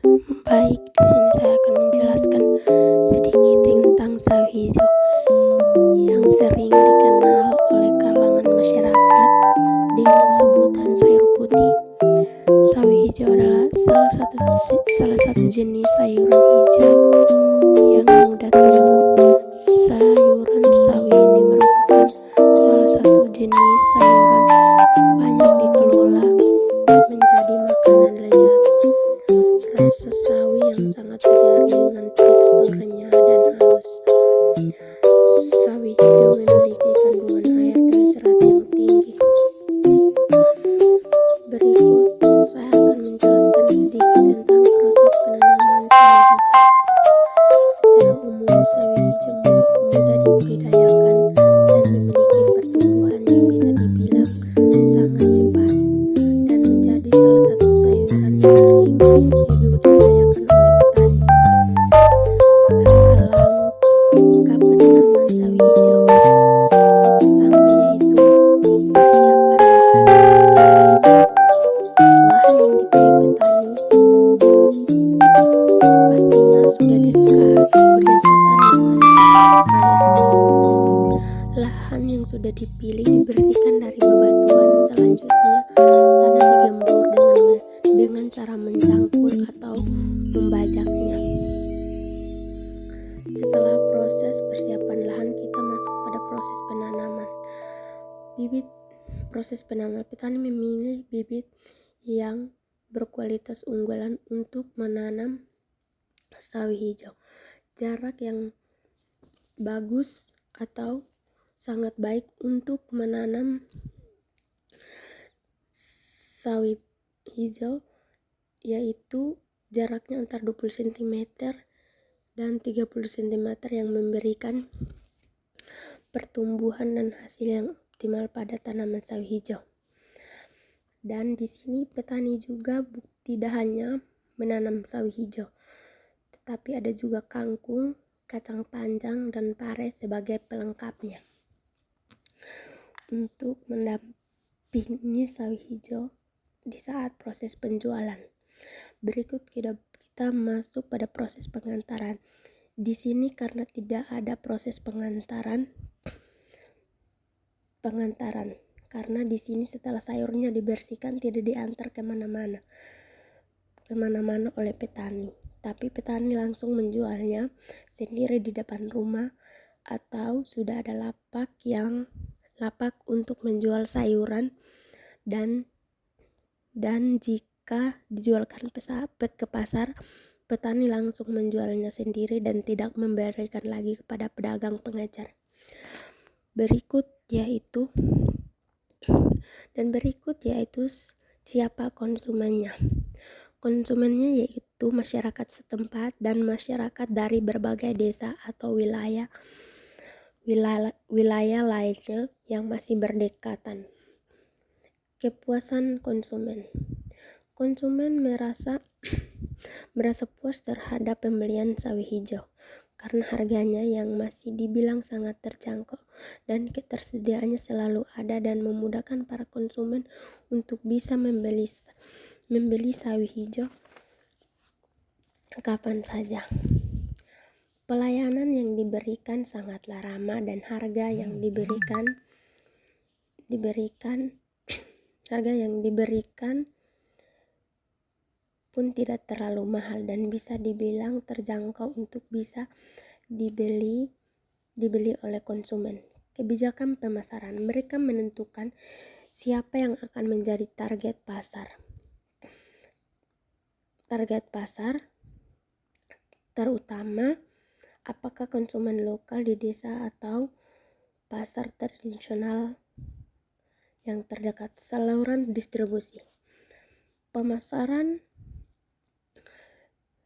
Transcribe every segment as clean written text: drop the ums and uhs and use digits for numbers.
Baik, di sini saya akan menjelaskan sedikit tentang sawi hijau yang sering dikenal oleh kalangan masyarakat dengan sebutan sayur putih. Sawi hijau adalah salah satu jenis sayuran hijau yang mudah tumbuh. Sayuran sawi ini merupakan salah satu jenis sayuran yang banyak dikelola menjadi makanan lezat. Rasa sawi yang sangat segar dengan teksturnya dan halus. Sawi hijau memiliki kandungan air dan serat yang tinggi. Berikut saya akan menjelaskan sedikit tentang proses penanaman sawi hijau. Secara umum, sawi hijau mudah dibudidayakan dan memiliki pertumbuhan yang bisa dibilang sangat cepat dan menjadi salah satu sayuran yang sering dibudidayakan oleh petani. Langkah penanaman sawi hijau yang pertama yaitu persiapan lahan. Lahan yang dipilih petani pastinya sudah berdekatan dengan air. Lahan yang sudah dipilih dibersihkan dari bebatuan. Selanjutnya tanah digembur dengan cara mencangkul atau membajaknya. Setelah proses persiapan lahan, kita masuk pada proses penanaman. Proses penanaman, petani memilih bibit yang berkualitas unggulan untuk menanam sawi hijau. Jarak yang bagus atau sangat baik untuk menanam sawi hijau yaitu jaraknya antara 20 cm dan 30 cm yang memberikan pertumbuhan dan hasil yang optimal pada tanaman sawi hijau. Dan di sini petani juga tidak hanya menanam sawi hijau, tetapi ada juga kangkung, kacang panjang, dan pare sebagai pelengkapnya untuk mendampingi sawi hijau di saat proses penjualan. Berikut kita masuk pada proses pengantaran. Di sini karena tidak ada proses pengantaran karena di sini setelah sayurnya dibersihkan tidak diantar kemana-mana oleh petani, tapi petani langsung menjualnya sendiri di depan rumah atau sudah ada lapak untuk menjual sayuran dan jika dijualkan ke pasar, petani langsung menjualnya sendiri dan tidak memberikan lagi kepada pedagang pengecer. Berikut yaitu siapa konsumennya. Konsumennya yaitu masyarakat setempat dan masyarakat dari berbagai desa atau wilayah lainnya yang masih berdekatan. Kepuasan konsumen. Konsumen merasa puas terhadap pembelian sawi hijau karena harganya yang masih dibilang sangat terjangkau dan ketersediaannya selalu ada dan memudahkan para konsumen untuk bisa membeli sawi hijau kapan saja. Pelayanan yang diberikan sangatlah ramah dan harga yang diberikan pun tidak terlalu mahal dan bisa dibilang terjangkau untuk bisa dibeli oleh konsumen. Kebijakan pemasaran, mereka menentukan siapa yang akan menjadi target pasar. Target pasar terutama apakah konsumen lokal di desa atau pasar tradisional yang terdekat. Saluran distribusi.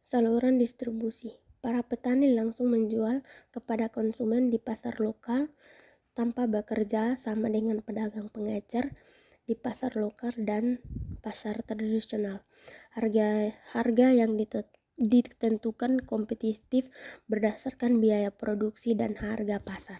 Saluran distribusi. Para petani langsung menjual kepada konsumen di pasar lokal tanpa bekerja sama dengan pedagang pengecer di pasar lokal dan pasar tradisional. Harga yang ditentukan kompetitif berdasarkan biaya produksi dan harga pasar.